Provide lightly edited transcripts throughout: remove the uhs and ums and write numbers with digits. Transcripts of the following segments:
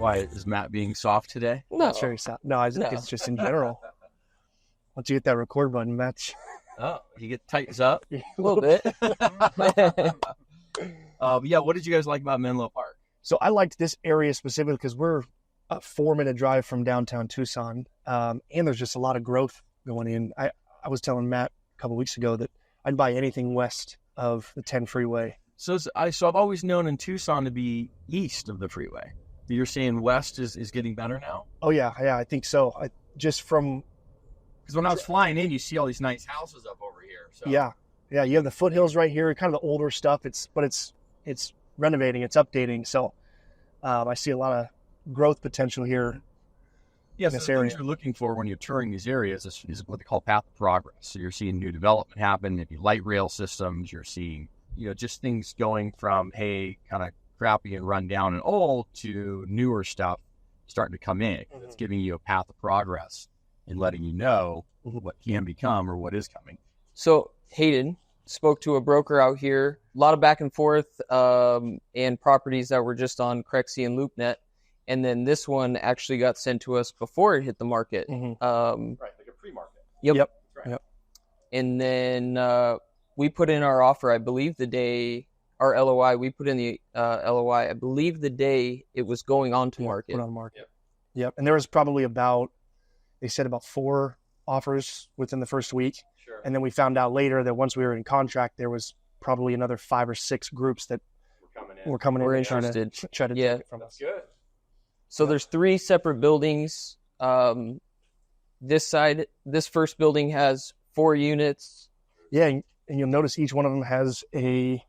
Why is Matt being soft today? No, it's very soft. No, it's just in general. Once you hit that record button, Matt. Oh, he tightens up A little bit. Yeah, what did you guys like about Menlo Park? So I liked this area specifically because we're a 4-minute drive from downtown Tucson, and there's just a lot of growth going in. I was telling Matt a couple weeks ago that I'd buy anything west of the 10 freeway. So I've always known in Tucson to be east of the freeway. You're saying west is getting better now? Oh, yeah, I think so. Because when I was flying in, you see all these nice houses up over here. So. Yeah, you have the foothills right here, kind of the older stuff. It's renovating, it's updating. So I see a lot of growth potential here. Yeah, so the things you're looking for when you're touring these areas is what they call path of progress. So you're seeing new development happen, maybe light rail systems. You're seeing, just things going from, hey, kind of crappy and run down and old to newer stuff starting to come in. Mm-hmm. It's giving you a path of progress and letting you know what can become or what is coming. So Hayden spoke to a broker out here, a lot of back and forth, and properties that were just on Crexy and LoopNet. And then this one actually got sent to us before it hit the market. Right, like a pre-market. Yep. Right. Yep. And then we put in our offer, I believe the day, our LOI, we put in the LOI, I believe the day it was going on to market. Put on market. Yep. And there was probably they said about 4 offers within the first week. Sure. And then we found out later that once we were in contract, there was probably another 5 or 6 groups that were coming in. We're and interested. Try to take it from us. That's good. So there's 3 separate buildings. This first building has 4 units. Yeah, and you'll notice each one of them has a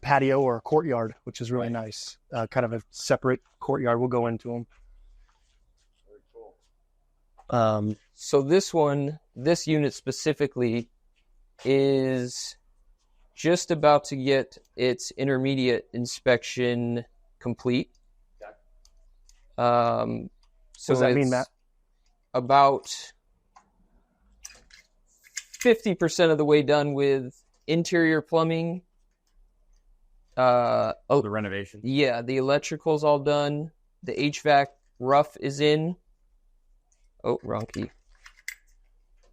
patio or a courtyard, which is really nice. Kind of a separate courtyard. We'll go into them. Very cool. So this unit specifically is just about to get its intermediate inspection complete. So what does that mean, Matt? About 50% of the way done with interior plumbing. The renovation. Yeah, the electrical's all done. The HVAC rough is in. Oh, wrong key.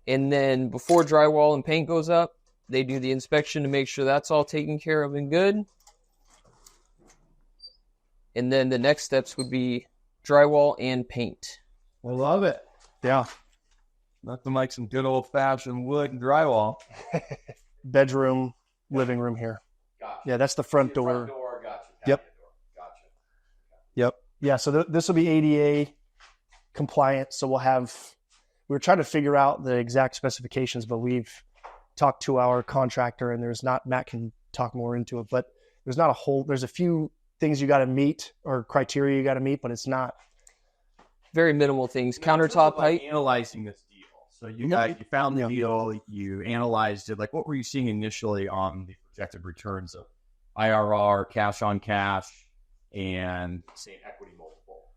And then before drywall and paint goes up, they do the inspection to make sure that's all taken care of and good. And then the next steps would be drywall and paint. I love it. Yeah. Nothing like some good old-fashioned wood and drywall. Bedroom, living room here. Gotcha. Yeah, that's the front door. Front door, gotcha. Yep. Gotcha. Yep. Yeah, so this will be ADA compliant. So we're trying to figure out the exact specifications, but we've talked to our contractor, and Matt can talk more into it, but there's a few things you got to meet or criteria you got to meet, but it's not very minimal things. Countertop height. Analyzing this deal. So you found the deal, you analyzed it. Like, what were you seeing initially on the projected returns of IRR, cash on cash, and say equity multiple?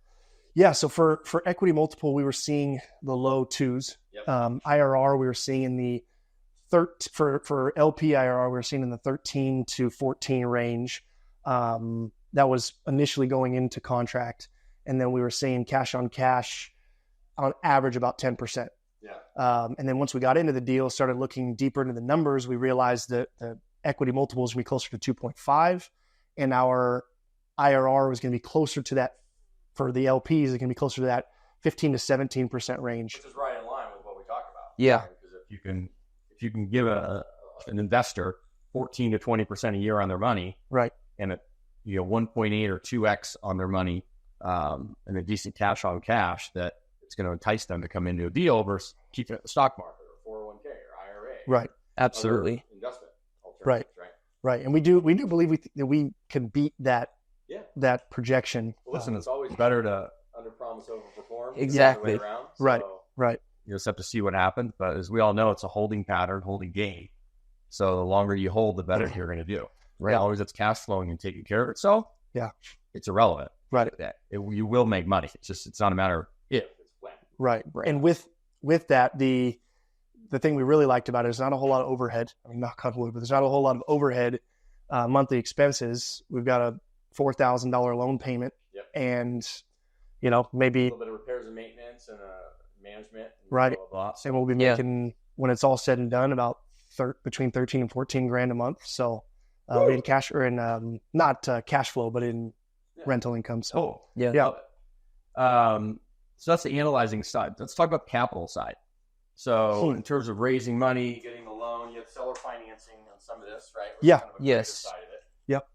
Yeah. So for equity multiple, we were seeing the low 2s. Yep. IRR, we were seeing in the for LP IRR, we were seeing in the 13 to 14 range. That was initially going into contract. And then we were seeing cash on cash on average about 10%. Yeah. And then once we got into the deal, started looking deeper into the numbers, we realized that the equity multiple is going to be closer to 2.5, and our IRR was going to be closer to that. For the LPs, it's going to be closer to that 15 to 17% range. Which is right in line with what we talked about. Yeah. Because if you can give an investor 14 to 20% a year on their money, right, and 1.8 or 2x on their money, and a decent cash on cash, that it's going to entice them to come into a deal versus keeping it in the stock market or 401k or IRA. Right. Absolutely. Investment alternatives. Right. And we do believe that we can beat that projection. Well, listen, it's always better to underpromise, overperform. Exactly. Right. You just have to see what happens. But as we all know, it's a holding pattern, holding game. So the longer you hold, the better you're going to do. Right. As long as it's cash flowing and taking care of itself, it's irrelevant. Right. You will make money. It's not a matter of if, it's when. Right. And with that, the thing we really liked about it is not a whole lot of overhead. I mean, knock on wood, but there's not a whole lot of overhead monthly expenses. We've got a $4,000 loan payment And, maybe A little bit of repairs and maintenance and management. And Right. blah, blah, blah. and we'll be making, when it's all said and done, about between 13 and 14 grand a month. So in cash or in not cash flow, but in rental income. So Oh, Yeah. Yeah. So that's the analyzing side. Let's talk about the capital side. So in terms of raising money, getting the loan, you have seller financing on some of this, right? Which is Yeah. kind of a Yes. greater side of it. Yep.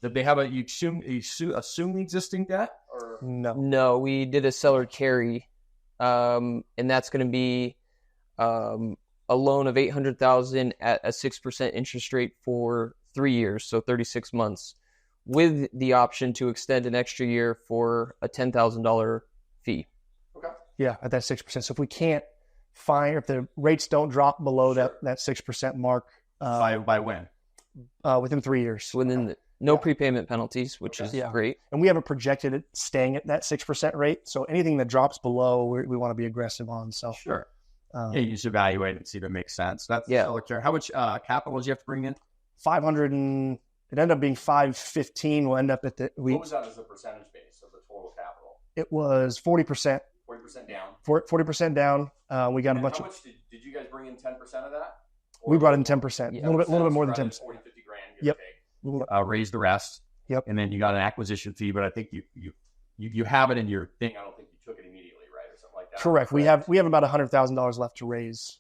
Did they have you assume the existing debt or? No, we did a seller carry, and that's going to be a loan of $800,000 at a 6% interest rate for 3 years, so 36 months, with the option to extend an extra year for a $10,000 fee. Okay. Yeah, at that 6%. So if we can't find, if the rates don't drop below that 6% mark By when? within 3 years. Within no prepayment penalties, which is great. And we haven't projected it staying at that 6% rate. So anything that drops below, we want to be aggressive on. So Sure. You just evaluate and see if it makes sense. That's seller carry. How much capital do you have to bring in? 500 and it ended up being 515. We'll end up at What was that as a percentage base of the total capital? It was 40%. 40% down. 40% down. We got a bunch How of. much did you guys bring in 10% of that? We brought in 10%. A little bit more than 10%. 40, 50 grand. Yep. Raise the rest. Yep. And then you got an acquisition fee, but I think you have it in your thing. I don't think you took it immediately, right, or something like that. Correct. We have about $100,000 left to raise.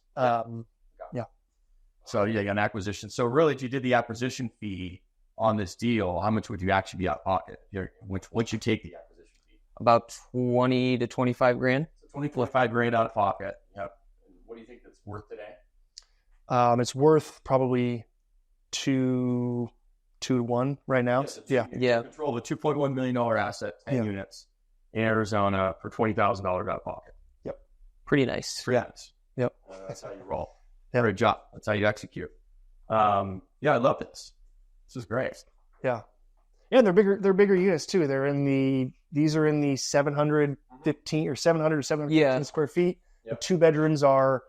So you got an acquisition. So really, if you did the acquisition fee on this deal, how much would you actually be out of pocket? Once you take the acquisition fee, About 20 to 25 grand. so 25 grand out of pocket. Yep. And what do you think that's worth today? It's worth probably 2 to 1 right now. You control the $2.1 million asset, 10 units in Arizona for $20,000 out of pocket. Pretty nice. Yep. That's how you roll. Yep. Great job. That's how you execute. I love this. This is great. Yeah. Yeah, they're bigger units too. These are in the 715 or 700 or 715 square feet. Yep. The 2 bedrooms are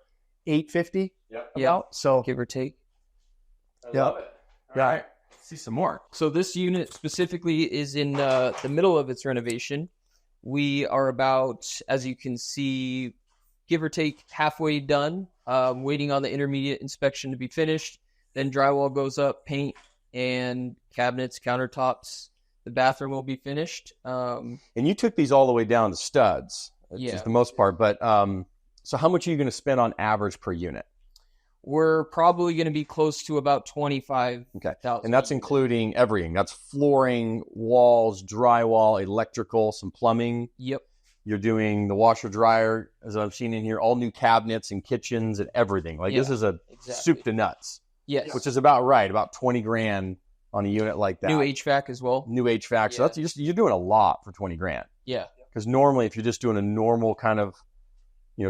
850. Yeah. So Give or take. I love it. All right. Let's see some more. So this unit specifically is in the middle of its renovation. We are about, as you can see, give or take halfway done, waiting on the intermediate inspection to be finished. Then drywall goes up, paint, and cabinets, countertops. The bathroom will be finished. And you took these all the way down to studs, which is the most part. But so how much are you going to spend on average per unit? We're probably going to be close to about $25,000. Okay. And that's including everything. That's flooring, walls, drywall, electrical, some plumbing. Yep. You're doing the washer dryer, as I've seen in here, all new cabinets and kitchens and everything. This is a soup to nuts. Yes. Which is about right, about 20 grand on a unit like that. New HVAC as well. New HVAC. So that's you're doing a lot for 20 grand. Yeah. Because normally if you're just doing a normal kind of,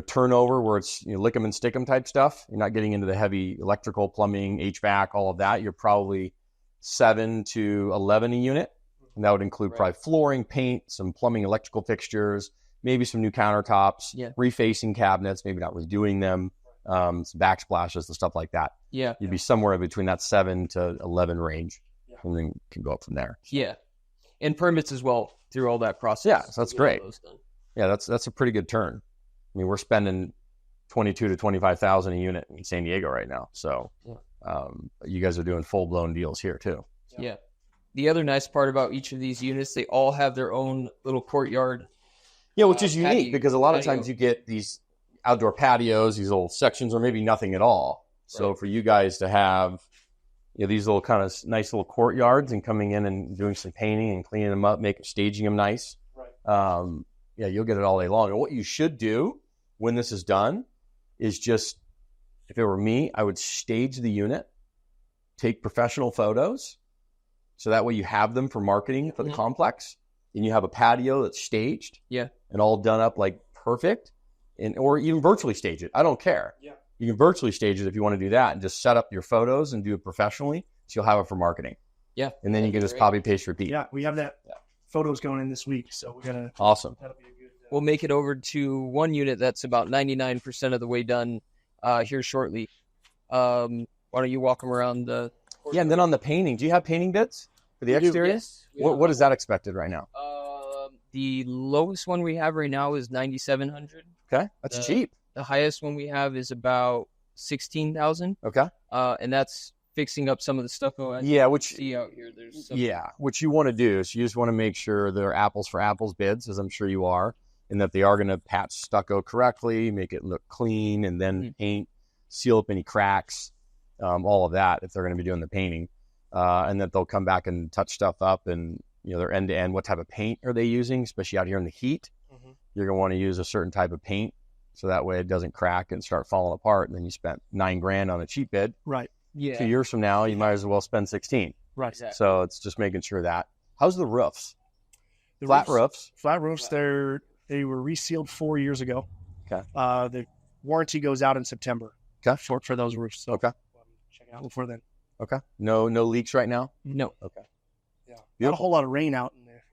turnover where it's, lick 'em and stick 'em type stuff, you're not getting into the heavy electrical, plumbing, HVAC, all of that. You're probably 7 to 11 a unit. And that would include probably flooring, paint, some plumbing, electrical fixtures, maybe some new countertops, refacing cabinets, maybe not redoing them, some backsplashes and stuff like that. Yeah. You'd be somewhere in between that 7 to 11 range. And then you can go up from there. Yeah. And permits as well through all that process. Yeah, so that's great. Yeah, that's a pretty good turn. I mean, we're spending $22,000 to $25,000 a unit in San Diego right now. So you guys are doing full-blown deals here too. Yeah. The other nice part about each of these units, they all have their own little courtyard. Yeah, which is unique because a lot of times you get these outdoor patios, these little sections, or maybe nothing at all. So for you guys to have these little kind of nice little courtyards and coming in and doing some painting and cleaning them up, staging them nice. Right. You'll get it all day long. And what you should do when this is done is just, if it were me, I would stage the unit, take professional photos, so that way you have them for marketing for the complex, and you have a patio that's staged and all done up like perfect, or even virtually stage it. I don't care. Yeah. You can virtually stage it if you want to do that and just set up your photos and do it professionally, so you'll have it for marketing. Yeah. And then you can just copy, paste, repeat. Yeah, we have that photos going in this week, so we're going to... Awesome. That'll be a good... We'll make it over to one unit that's about 99% of the way done here shortly. Why don't you walk them around the... Yeah, and then on the painting, do you have painting bits? for the We do, exterior? Yes. What is that expected right now? The lowest one we have right now is 9,700. Okay, that's cheap. The highest one we have is about 16,000. Okay. And that's fixing up some of the stucco. Which see out here. There's some, what you want to do is you just want to make sure they're apples for apples bids, as I'm sure you are, and that they are going to patch stucco correctly, make it look clean, and then paint, seal up any cracks, all of that if they're going to be doing the painting, and that they'll come back and touch stuff up, and they're end to end. What type of paint are they using, especially out here in the heat? Mm-hmm. You're going to want to use a certain type of paint so that way it doesn't crack and start falling apart, and then you spent $9,000 on a cheap bid. Right. Yeah. 2 years from now, you might as well spend 16. Right. Exactly. So it's just making sure that. How's the roofs? Flat roofs. Flat roofs. They were resealed 4 years ago. Okay. The warranty goes out in September. Okay. For those roofs. So Okay. Check it out before then. Okay. No leaks right now? No. Okay. Yeah. Not a Beautiful. whole lot of rain out in there.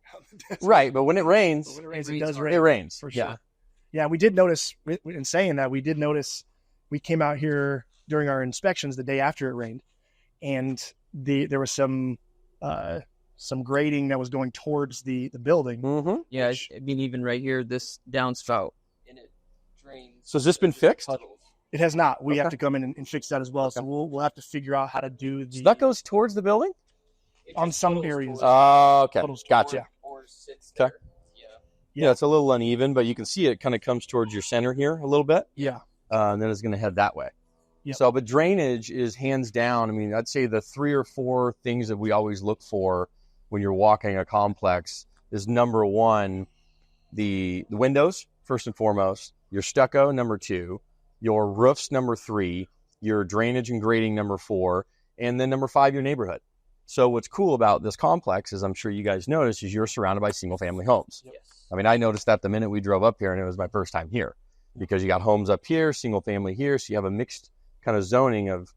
Right, but when it rains, When it rains, it does rain. it rains. For sure. Yeah, we did notice, in saying that, we came out here during our inspections the day after it rained, and there was some grading that was going towards the building. Mm-hmm. Yeah, I mean, even right here, this downspout, and it drains. So has this been fixed? Puddles. It has not. We have Okay. to come in and fix that as well. Okay. So we'll have to figure out how to do the So that goes towards the building? It on just some puddles areas. towards- Okay. Puddles Gotcha. towards- Or sits Okay. there. Yeah. Yeah, it's a little uneven, but you can see it kind of comes towards your center here a little bit, yeah. and then it's going to head that way. Yep. So, but drainage is hands down. I mean, I'd say the 3 or 4 things that we always look for when you're walking a complex is number 1, the windows, first and foremost, your stucco, number 2, your roofs, number 3, your drainage and grading, number 4, and then number 5, your neighborhood. So what's cool about this complex, as I'm sure you guys noticed, is you're surrounded by single family homes. Yes. I mean, I noticed that the minute we drove up here, and it was my first time here, because you got homes up here, single family here, so you have a mixed kind of zoning of,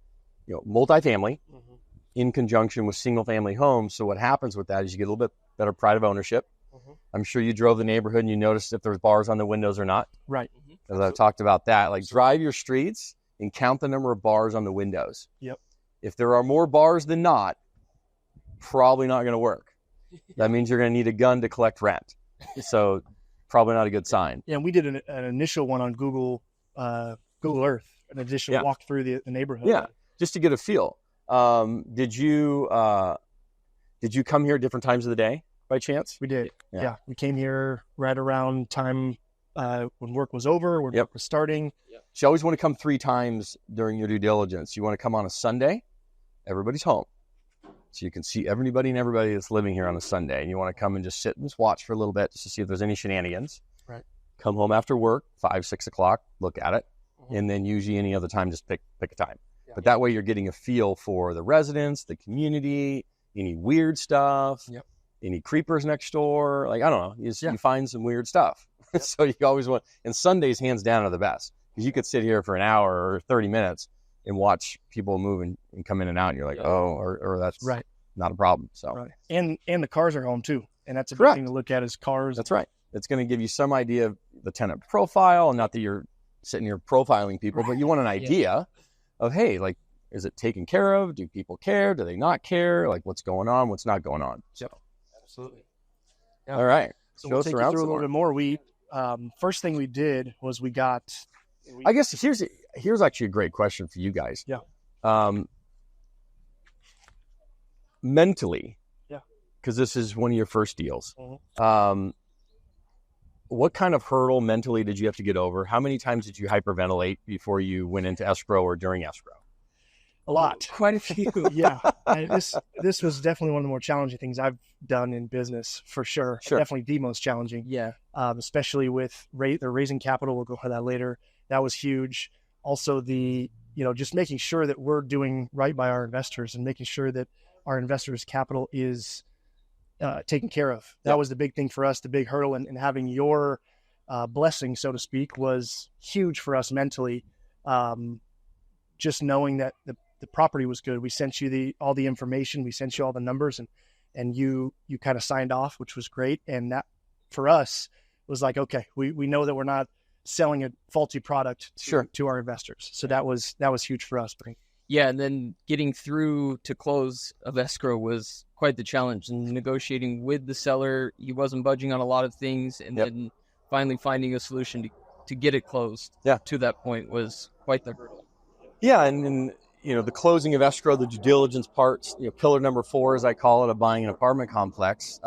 multifamily Mm-hmm. in conjunction with single family homes. So what happens with that is you get a little bit better pride of ownership. Mm-hmm. I'm sure you drove the neighborhood and you noticed if there's bars on the windows or not. Right. As I've talked about that, like drive your streets and count the number of bars on the windows. Yep. If there are more bars than not, probably not going to work. That means you're going to need a gun to collect rent. So probably not a good sign. Yeah, and we did an initial one on Google Earth, an initial walk through the neighborhood. Yeah, just to get a feel. Did you come here at different times of the day by chance? We did. Yeah. Yeah. We came here right around time when work was over, when work was starting. So you always want to come 3 times during your due diligence. You want to come on a Sunday. Everybody's home. So you can see everybody and everybody that's living here on a Sunday. And you want to come and just sit and just watch for a little bit just to see if there's any shenanigans. Right. Come home after work, 5, 6 o'clock, look at it. Mm-hmm. And then usually any other time, just pick a time. Yeah. But that way you're getting a feel for the residents, the community, any weird stuff, any creepers next door. Like, I don't know, you find some weird stuff. Yep. So you always want, and Sundays hands down are the best. Because you could sit here for an hour or 30 minutes and watch people move and come in and out. And you're like, or that's Right. not a problem. So Right. And the cars are home too. And that's a big Correct. thing to look at is cars. That's right. It's going to give you some idea of the tenant profile. Not that you're sitting here profiling people, but you want an idea of, hey, like, is it taken care of? Do people care? Do they not care? Like, what's going on? What's not going on? So, Absolutely. Yeah. all right. So Show we'll us take you around through a some little more. bit more. First thing we did was we I guess here's actually a great question for you guys. Yeah. Mentally, Yeah. because this is one of your first deals. Mhm. What kind of hurdle mentally did you have to get over? How many times did you hyperventilate before you went into escrow or during escrow? a lot. Quite a few. Yeah. This was definitely one of the more challenging things I've done in business for sure. Sure. Definitely the most challenging. Yeah. Especially with they're raising capital. We'll go for that later. That was huge. Also just making sure that we're doing right by our investors and making sure that our investors' capital is taken care of. That was the big thing for us, the big hurdle, and having your blessing, so to speak, was huge for us mentally. Just knowing that the property was good. We sent you all the information. We sent you all the numbers, and you kind of signed off, which was great. And that for us was like, okay, we know that we're not selling a faulty product to our investors. So that was huge for us. Yeah, and then getting through to close of escrow was quite the challenge. And negotiating with the seller, he wasn't budging on a lot of things, and then finally finding a solution to get it closed to that point was quite the hurdle. Yeah, and the closing of escrow, the due diligence parts, pillar number 4, as I call it, of buying an apartment complex.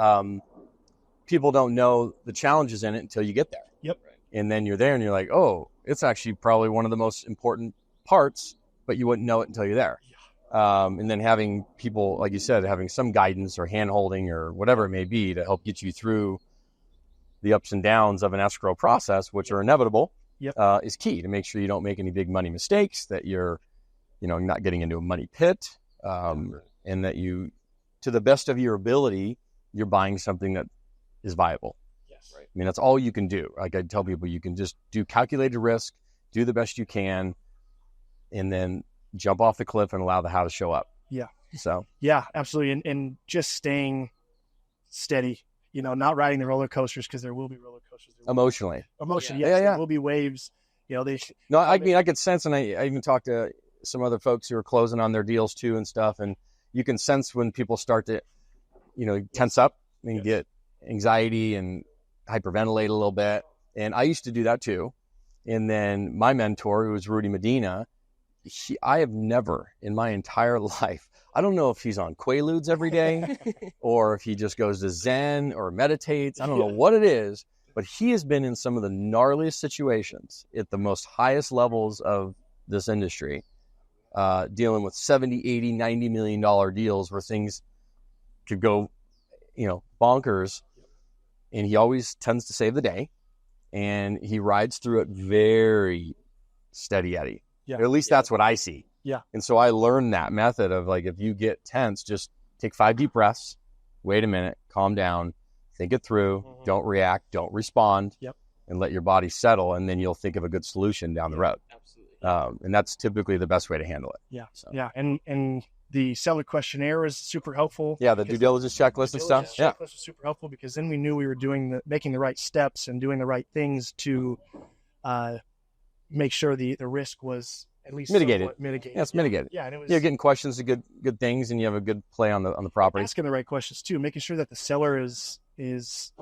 People don't know the challenges in it until you get there. Yep. And then you're there and you're like, oh, it's actually probably one of the most important parts, but you wouldn't know it until you're there. And then having people, like you said, having some guidance or hand-holding or whatever it may be to help get you through the ups and downs of an escrow process, which are inevitable, is key to make sure you don't make any big money mistakes, that you're not getting into a money pit, and that you, to the best of your ability, you're buying something that is viable. Yes. Right. I mean, that's all you can do. Like I tell people, you can just do calculated risk, do the best you can, and then jump off the cliff and allow the how to show up. Yeah. So. Yeah, absolutely. And just staying steady, not riding the roller coasters, because there will be roller coasters. Emotionally. Yes. Yeah. There will be waves. I could sense, and I even talked to some other folks who are closing on their deals too and stuff, and you can sense when people start to, tense up and get anxiety and hyperventilate a little bit. And I used to do that too. And then my mentor, who was Rudy Medina, I have never in my entire life, I don't know if he's on Quaaludes every day or if he just goes to Zen or meditates. I don't know what it is, but he has been in some of the gnarliest situations at the most highest levels of this industry, dealing with 70, 80, $90 million deals where things could go, bonkers. And he always tends to save the day, and he rides through it very steady Eddie. Yeah. Or at least that's what I see. Yeah. And so I learned that method of, like, if you get tense, just take 5 deep breaths, wait a minute, calm down, think it through, don't react, don't respond, and let your body settle, and then you'll think of a good solution down the road. Absolutely. And that's typically the best way to handle it. Yeah. So. Yeah. And the seller questionnaire is super helpful. Yeah, the due diligence checklist and stuff. Checklist was super helpful, because then we knew we were making the right steps and doing the right things to make sure the risk was at least mitigated. Yeah, it's mitigated. Yeah, and it was, you're getting questions to good things, and you have a good play on the property. Asking the right questions too, making sure that the seller is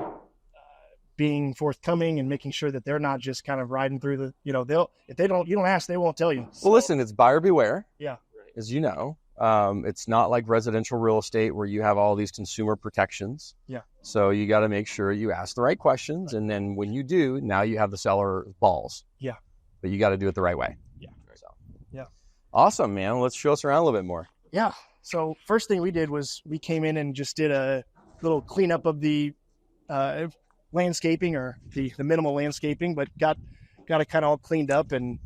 being forthcoming, and making sure that they're not just kind of riding through the, you don't ask, they won't tell you. So, well, listen, it's buyer beware. Yeah. As you know. It's not like residential real estate where you have all these consumer protections. Yeah. So you got to make sure you ask the right questions. And then when you do, now you have the seller balls. Yeah. But you got to do it the right way. Yeah. So. Yeah. Awesome, man. Let's show us around a little bit more. Yeah. So first thing we did was we came in and just did a little cleanup of the landscaping, or the minimal landscaping, but got it kind of all cleaned up. And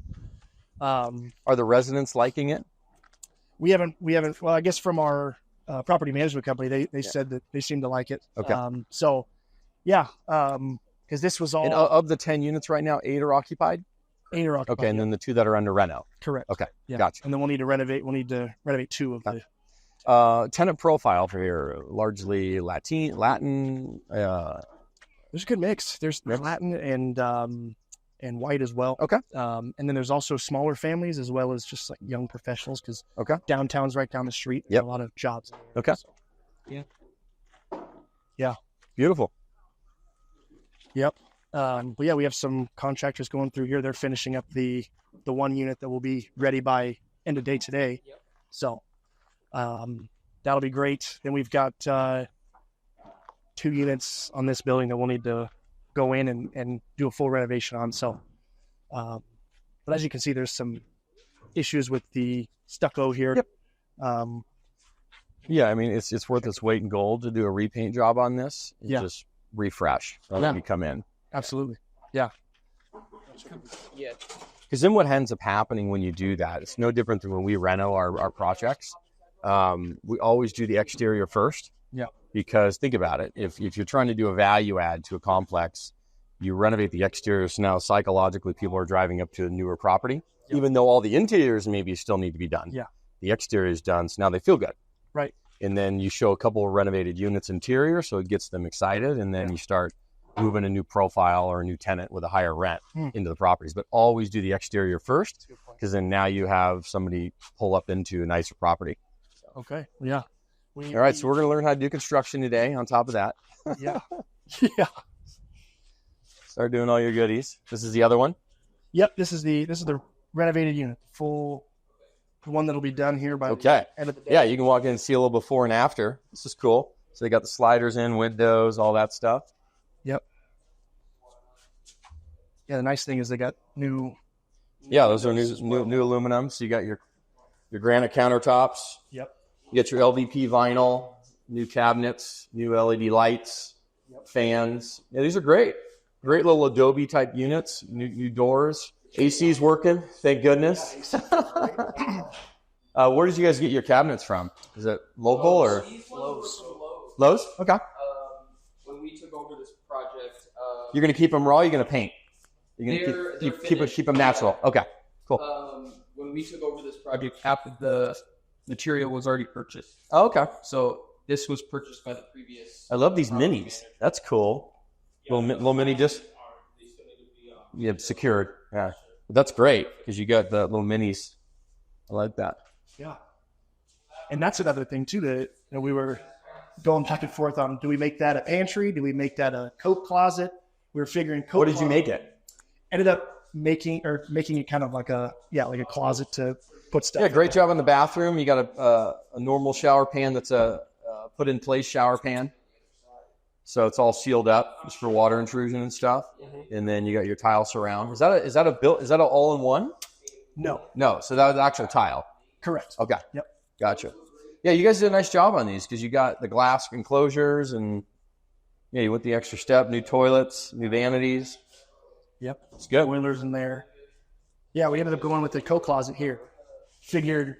are the residents liking it? We haven't. Well, I guess from our property management company, they said that they seem to like it. Okay. So, yeah, because this was all. And of the 10 units right now, 8 are occupied? 8 are occupied. Okay, and then the 2 that are under reno. Correct. Okay, yeah. Gotcha. And then we'll need to renovate 2 of the. Tenant profile for here, largely Latin. There's a good mix. There's Latin and white as well. Okay. And then there's also smaller families, as well as just like young professionals, because downtown's right down the street. Yep. A lot of jobs. Okay. So, yeah. Yeah. Beautiful. Yep. But yeah, we have some contractors going through here. They're finishing up the one unit that will be ready by end of day today. Yep. So that'll be great. Then we've got 2 units on this building that we'll need to go in and do a full renovation on. So, but as you can see, there's some issues with the stucco here. Yep. Yeah, I mean, it's worth its weight in gold to do a repaint job on this. Just refresh when you come in. Absolutely. Yeah. Yeah. Because then what ends up happening when you do that, it's no different than when we reno our projects. We always do the exterior first. Yeah. Because think about it, if you're trying to do a value add to a complex, you renovate the exterior, so now psychologically people are driving up to a newer property, even though all the interiors maybe still need to be done. Yeah. The exterior is done, so now they feel good. Right. And then you show a couple of renovated units interior, so it gets them excited, and then you start move in a new profile or a new tenant with a higher rent into the properties. But always do the exterior first, because then now you have somebody pull up into a nicer property. Okay. Yeah. All right. So we're going to learn how to do construction today on top of that. Yeah. Yeah. Start doing all your goodies. This is the other one? Yep. This is the renovated unit, the one that'll be done here by the end of the day. Yeah, you can walk in and see a little before and after. This is cool. So they got the sliders in, windows, all that stuff. Yep. Yeah, the nice thing is they got new. Yeah, those are new aluminum. So you got your granite countertops. Yep. You get your LVP vinyl, new cabinets, new LED lights, fans. Yeah, these are great. Great little Adobe type units, new doors. AC's working, thank goodness. Where did you guys get your cabinets from? Is it local or? Lowe's? Okay. When we took over this project, You're going to keep them raw, or you're going to paint? You're going to keep them natural. Okay, cool. when we took over this project, half of the material was already purchased. Oh, okay. So this was purchased by the previous. I love these minis. That's cool. Little mini just. Yeah, secured. Yeah. That's great because you got the little minis. I like that. Yeah. And that's another thing too that we were going back and forth on. Do we make that a pantry? Do we make that a coat closet? We were figuring coat. What did you make it? Ended up making it kind of like a closet to put stuff. Yeah, great job on the bathroom. You got a normal shower pan that's a put in place shower pan. So it's all sealed up just for water intrusion and stuff. Mm-hmm. And then you got your tile surround. Is that an all-in-one? No. So that was actual tile. Correct. Okay. Yep. Gotcha. Yeah, you guys did a nice job on these because you got the glass enclosures and you went the extra step, new toilets, new vanities. Yep. It's good. Boilers in there. Yeah, we ended up going with the coat closet here. Figured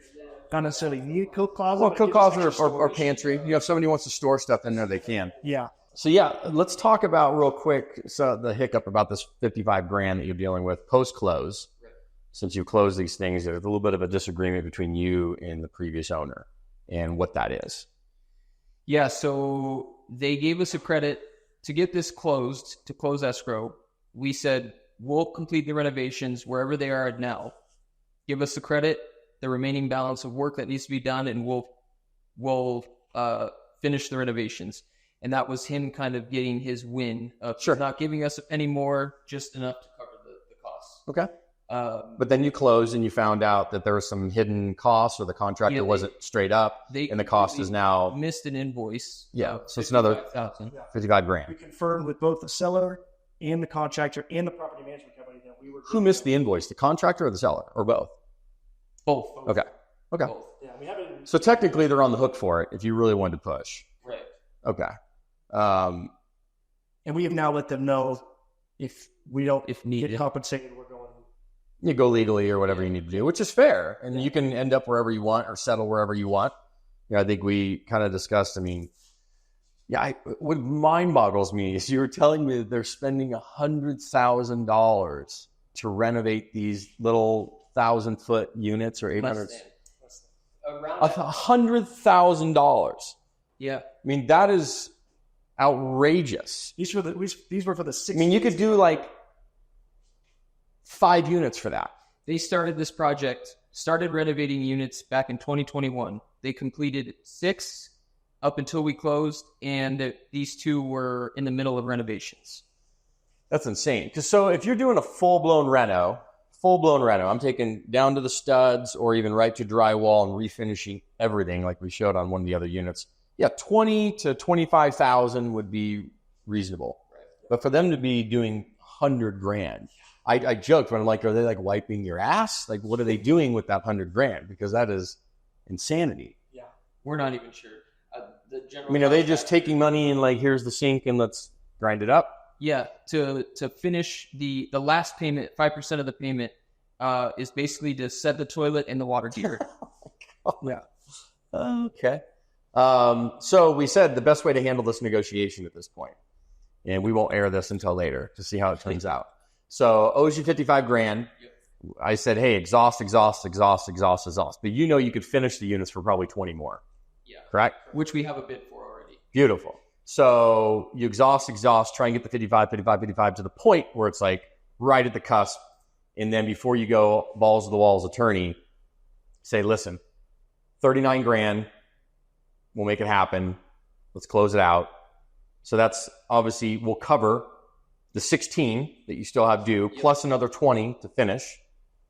not necessarily need a coat closet. Well, coat closet or pantry. If somebody wants to store stuff in there, they can. Yeah. So let's talk about real quick the hiccup about this $55,000 that you're dealing with post-close. Right. Since you close these things, there's a little bit of a disagreement between you and the previous owner and what that is. Yeah, so they gave us a credit to get this closed, to close escrow. We said, we'll complete the renovations wherever they are now. Give us the credit, the remaining balance of work that needs to be done, and we'll finish the renovations. And that was him kind of getting his win of not giving us any more, just enough to cover the costs. Okay. But then you closed and you found out that there was some hidden costs or the contractor wasn't straight up and the cost is now... missed an invoice. Yeah, so it's another $55,000. We confirmed with both the seller and the contractor and the property management company that we were... Who missed the invoice, the contractor or the seller, or both? Both. Okay. Both. Yeah, we haven't... So technically they're on the hook for it if you really wanted to push. Right. Okay. And we have now let them know if we don't needed. get compensated, we're going. You go legally or whatever you need to do, which is fair, and you can end up wherever you want or settle wherever you want. I think we kind of discussed. What mind boggles me is you were telling me that they're spending $100,000 to renovate these little 1,000-foot units or 800. $100,000. Yeah. That is outrageous. These were for the 6. You could do like 5 units for that. They started this project, renovating units back in 2021. They completed 6 up until we closed, and these 2 were in the middle of renovations. That's insane. So if you're doing a full-blown reno, I'm taking down to the studs or even right to drywall and refinishing everything like we showed on one of the other units. Yeah, $20,000 to $25,000 would be reasonable. Right. But for them to be doing $100,000, I joked when I'm like, are they like wiping your ass? Like, what are they doing with that $100,000? Because that is insanity. Yeah, we're not even sure. Are they just taking money and like, here's the sink and let's grind it up? Yeah, to finish the last payment, 5% of the payment is basically to set the toilet and the water heater. Yeah. Okay. So we said the best way to handle this negotiation at this point, and we won't air this until later to see how it turns out. So owes you $55,000. Yep. I said, hey, exhaust. But you could finish the units for probably 20 more. Yeah. Correct? Which we have a bid for already. Beautiful. So you exhaust, try and get the 55 to the point where it's like right at the cusp. And then before you go balls to the walls attorney, say, listen, 39 grand, we'll make it happen. Let's close it out. So that's obviously will cover the 16 that you still have due, plus another 20 to finish.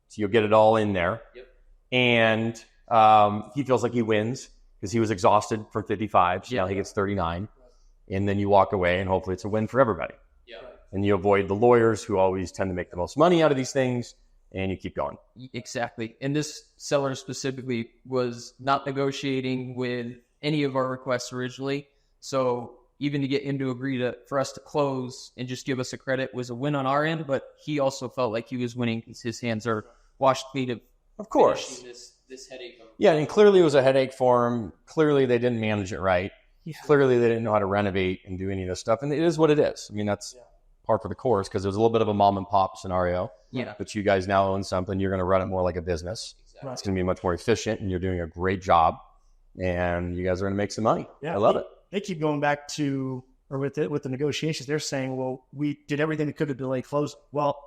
So you'll get it all in there. Yep. And he feels like he wins because he was exhausted for 55. So now he gets 39. And then you walk away, and hopefully it's a win for everybody. Yeah. And you avoid the lawyers who always tend to make the most money out of these things, and you keep going. Exactly. And this seller specifically was not negotiating with any of our requests originally. So even to get him to agree for us to close and just give us a credit was a win on our end, but he also felt like he was winning because his hands are washed clean of course. This headache. Yeah, and clearly it was a headache for him. Clearly they didn't manage it right. Yeah. Clearly they didn't know how to renovate and do any of this stuff. And it is what it is. I mean, that's par for the course because it was a little bit of a mom and pop scenario. Yeah. But you guys now own something. You're going to run it more like a business. Exactly. It's going to be much more efficient, and you're doing a great job. And you guys are going to make some money. Yeah, I love it. They keep going back to, or with the negotiations, they're saying, well, we did everything we could to delay closing. Well,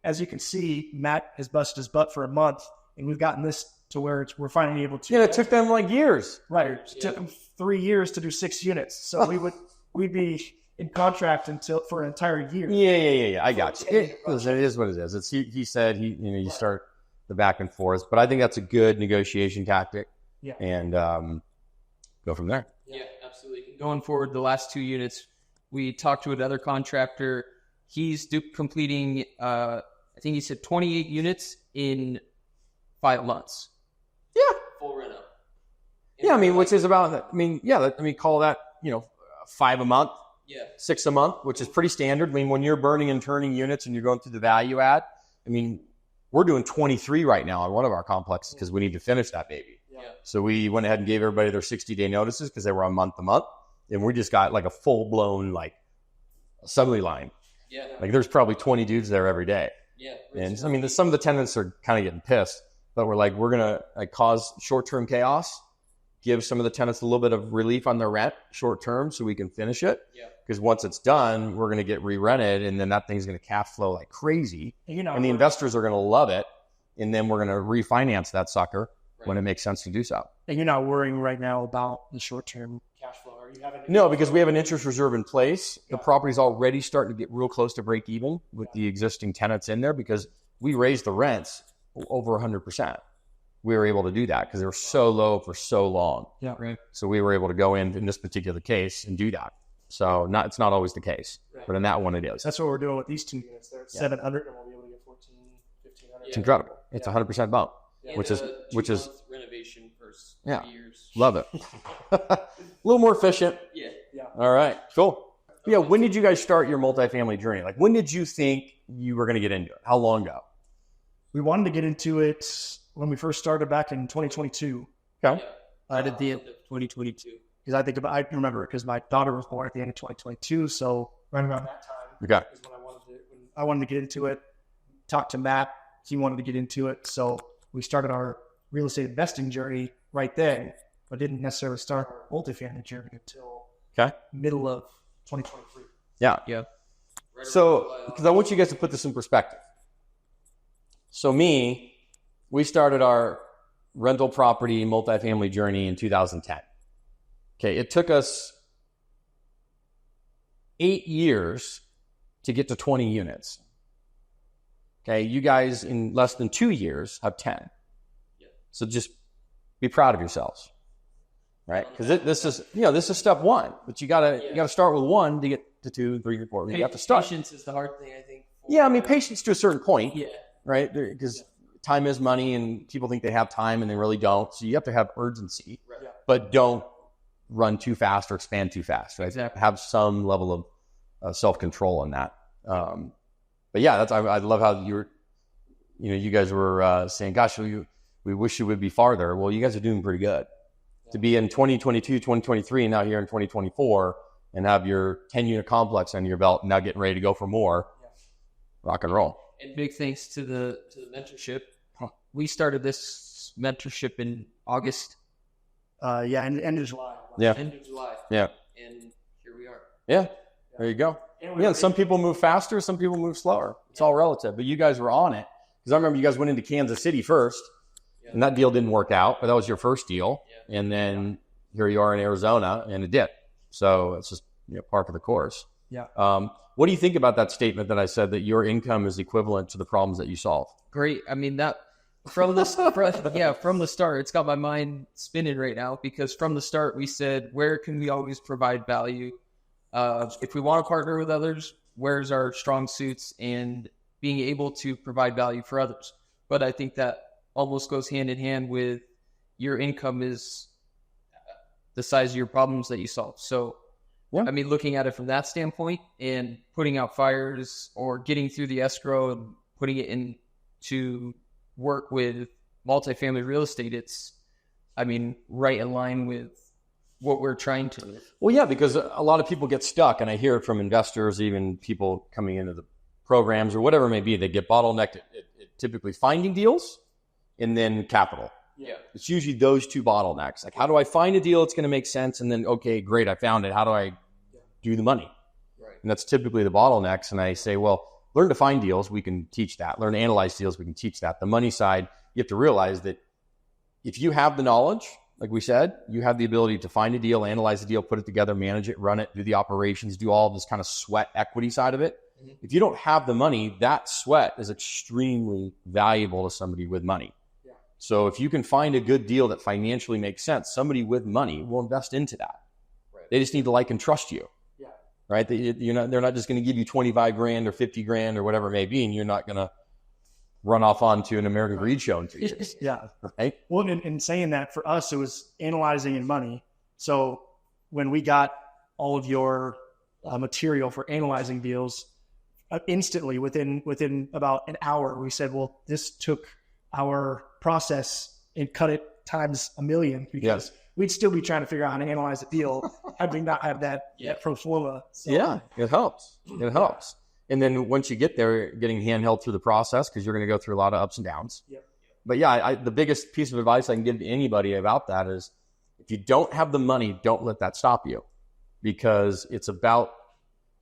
as you can see, Matt has busted his butt for a month, and we've gotten this to where we're finally able to. Yeah, it took them like years. Right. It took them 3 years to do 6 units. So we'd be in contract for an entire year. Yeah. I got you. It is what it is. It's he said you start the back and forth, but I think that's a good negotiation tactic. Yeah. And go from there. Yeah, absolutely. Going forward, the last 2 units, we talked to another contractor. He's completing, I think he said 28 units in 5 months. Yeah. Full reno. Yeah, I mean, which is about, call that, 5 a month. Yeah. 6 a month, which is pretty standard. I mean, when you're burning and turning units and you're going through the value add, I mean, we're doing 23 right now on one of our complexes because we need to finish that baby. Yeah. So we went ahead and gave everybody their 60-day notices because they were on month to month. And we just got like a full-blown assembly line. Yeah. Like there's probably 20 dudes there every day. Yeah. And I mean, some of the tenants are kind of getting pissed, but we're like, we're going to cause short-term chaos, give some of the tenants a little bit of relief on their rent short-term so we can finish it. Yeah. Because once it's done, we're going to get re-rented, and then that thing's going to cash flow like crazy. And the investors are going to love it, and then we're going to refinance that sucker when it makes sense to do so. And you're not worrying right now about the short-term cash flow. Are you having? No, because we have an interest reserve in place. The property's already starting to get real close to break even with the existing tenants in there because we raised the rents over 100%. We were able to do that because they were so low for so long. Yeah. Right. So we were able to go in this particular case and do that. So it's not always the case, but in that one it is. That's what we're doing with these 2 units. They're at 700, and we'll be able to get 1,500. It's incredible. It's 100% bump, which is renovation for 3 years. Love it. A little more efficient. Yeah. All right, cool. Yeah, when did you guys start your multifamily journey? Like, when did you think you were going to get into it? How long ago? We wanted to get into it when we first started back in 2022. Okay. Right at the end of 2022. Because I remember it because my daughter was born at the end of 2022. So right around that time is when I wanted to get into it. Talked to Matt. He wanted to get into it. So we started our real estate investing journey right then, but didn't necessarily start our multifamily journey until middle of 2023. Yeah. Right. So, because I want you guys to put this in perspective. So we started our rental property multifamily journey in 2010. Okay, it took us 8 years to get to 20 units. Okay, you guys in less than 2 years have 10. Yeah. So just be proud of yourselves, right? Because this is step one, but you gotta start with 1 to get to 2, 3, 4. You have to start. Patience is the hard thing, I think. Yeah, I mean patience to a certain point. Yeah. Right, because time is money, and people think they have time and they really don't. So you have to have urgency, but don't run too fast or expand too fast. Right? Exactly. Have some level of self-control in that. But yeah, I love how you guys were saying, "Gosh, we wish you would be farther." Well, you guys are doing pretty good. Yeah. To be in 2022, 2023, and now here in 2024, and have your 10-unit complex under your belt, and now getting ready to go for more. Yeah. Rock and roll. And big thanks to the mentorship. We started this mentorship in August. And end of July. Yeah. End of July. Yeah. And here we are. Yeah, there you go. Yeah, and some people move faster, some people move slower. It's all relative. But you guys were on it. Because I remember you guys went into Kansas City first, and that deal didn't work out, but that was your first deal. And then here you are in Arizona, and it did. So it's just part of the course. Yeah. What do you think about that statement that I said that your income is equivalent to the problems that you solve? Great. I mean, that from the start, it's got my mind spinning right now, because from the start we said, where can we always provide value? If we want to partner with others, where's our strong suits and being able to provide value for others? But I think that almost goes hand in hand with your income is the size of your problems that you solve. So, I mean, looking at it from that standpoint and putting out fires or getting through the escrow and putting it in to work with multifamily real estate, it's, I mean, right in line with what we're trying to do. Well, yeah, because a lot of people get stuck, and I hear it from investors, even people coming into the programs or whatever it may be, they get bottlenecked at typically finding deals and then capital. Yeah. It's usually those two bottlenecks. Like, how do I find a deal that's going to make sense? And then, okay, great, I found it. How do I do the money? Right. And that's typically the bottlenecks. And I say, well, learn to find deals. We can teach that. Learn to analyze deals. We can teach that. The money side, you have to realize that if you have the knowledge, like we said, you have the ability to find a deal, analyze the deal, put it together, manage it, run it, do the operations, do all this kind of sweat equity side of it. Mm-hmm. If you don't have the money, that sweat is extremely valuable to somebody with money. Yeah. So if you can find a good deal that financially makes sense, somebody with money will invest into that. Right. They just need to like and trust you. Yeah. Right? They're not just going to give you 25 grand or 50 grand or whatever it may be, and you're not going to run off onto an American Greed show in 2 years. Yeah. Right? Well, in saying that, for us, it was analyzing and money. So when we got all of your material for analyzing deals, instantly within about an hour, we said, well, this took our process and cut it times 1,000,000, because we'd still be trying to figure out how to analyze a deal had we not have that pro forma. So, yeah, it helps. It helps. And then once you get there, getting handheld through the process, because you're going to go through a lot of ups and downs. Yep. But yeah, the biggest piece of advice I can give to anybody about that is, if you don't have the money, don't let that stop you, because it's about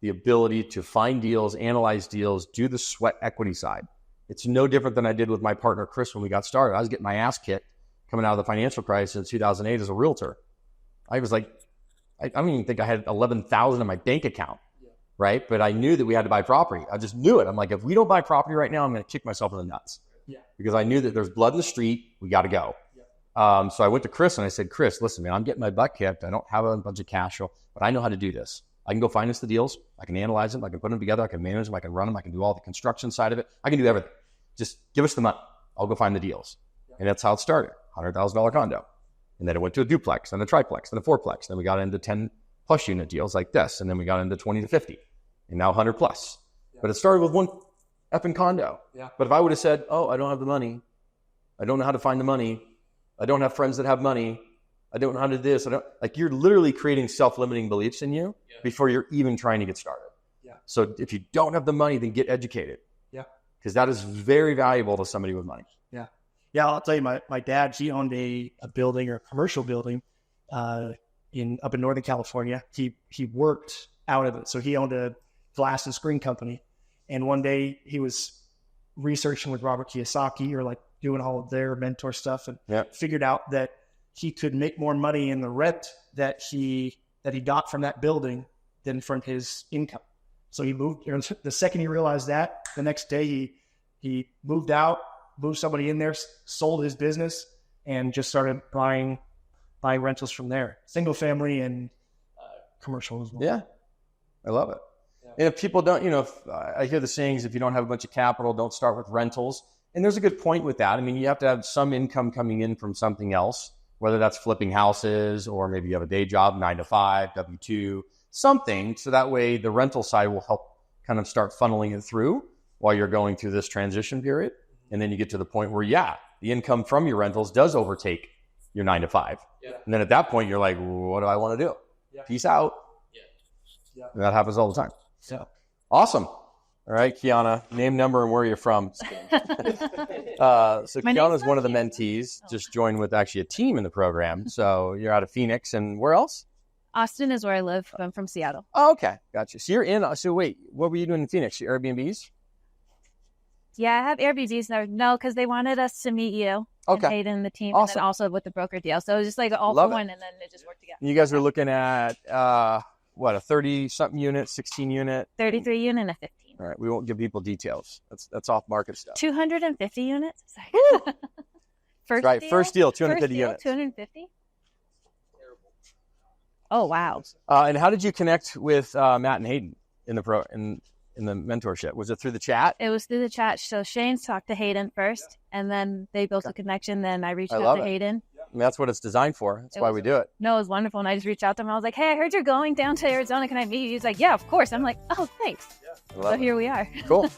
the ability to find deals, analyze deals, do the sweat equity side. It's no different than I did with my partner, Chris, when we got started. I was getting my ass kicked coming out of the financial crisis in 2008 as a realtor. I was like, I don't even think I had $11,000 in my bank account. Right? But I knew that we had to buy property. I just knew it. I'm like, if we don't buy property right now, I'm going to kick myself in the nuts. Yeah. Because I knew that there's blood in the street. We got to go. Yeah. So I went to Chris and I said, Chris, listen, man, I'm getting my butt kicked. I don't have a bunch of cash, but I know how to do this. I can go find us the deals. I can analyze them. I can put them together. I can manage them. I can run them. I can do all the construction side of it. I can do everything. Just give us the money. I'll go find the deals. Yeah. And that's how it started. $100,000 condo. And then it went to a duplex, then a triplex, then a fourplex. Then we got into 10 plus unit deals like this. And then we got into 20 to 50. And now 100 plus. Yeah. But it started with one effing condo. Yeah. But if I would have said, oh, I don't have the money, I don't know how to find the money, I don't have friends that have money, I don't know how to do this, you're literally creating self-limiting beliefs in you before you're even trying to get started. Yeah. So if you don't have the money, then get educated. Yeah. Because that is very valuable to somebody with money. Yeah. Yeah, I'll tell you, my dad, he owned a building, or a commercial building up in Northern California. He worked out of it. So he owned a glass and screen company. And one day he was researching with Robert Kiyosaki, or doing all of their mentor stuff, and figured out that he could make more money in the rent that he got from that building than from his income. So he moved. The second he realized that, the next day he moved out, moved somebody in there, sold his business, and just started buying rentals from there, single family and commercial as well. Yeah, I love it. And if people don't, I hear the sayings, if you don't have a bunch of capital, don't start with rentals. And there's a good point with that. I mean, you have to have some income coming in from something else, whether that's flipping houses, or maybe you have a day job, 9 to 5, W-2, something. So that way the rental side will help kind of start funneling it through while you're going through this transition period. And then you get to the point where, the income from your rentals does overtake your 9 to 5. Yeah. And then at that point, you're like, what do I want to do? Yeah. Peace out. Yeah. And that happens all the time. So awesome. All right, Kiana, name, number, and where you're from. So Kiana's one of the mentees, just joined with actually a team in the program. So you're out of Phoenix, and where else? Austin is where I live. I'm from Seattle. Oh, okay. Gotcha. So you're in. So wait, what were you doing in Phoenix? Your Airbnbs? Yeah, I have Airbnbs now. No, because they wanted us to meet you. Okay. And Hayden, the team, Awesome. and then also with the broker deal. So it was just like all Love for it. one, and then it just worked together. You guys were looking at what, a 30-something unit, 16 unit? 33 unit and a 15. All right, we won't give people details. That's off market stuff. 250 units. Sorry. First Right, deal? first deal, First 250 deal, units. 250. Oh wow. And how did you connect with Matt and Hayden in the mentorship? Was it through the chat? It was through the chat. So Shane talked to Hayden first, and then they built a connection. Then I reached I out love to it. Hayden. I mean, that's what it's designed for. That's why we do it. No, it was wonderful. And I just reached out to him. I was like, hey, I heard you're going down to Arizona. Can I meet you? He's like, yeah, of course. I'm like, oh, thanks. I love So it. here we are. Cool.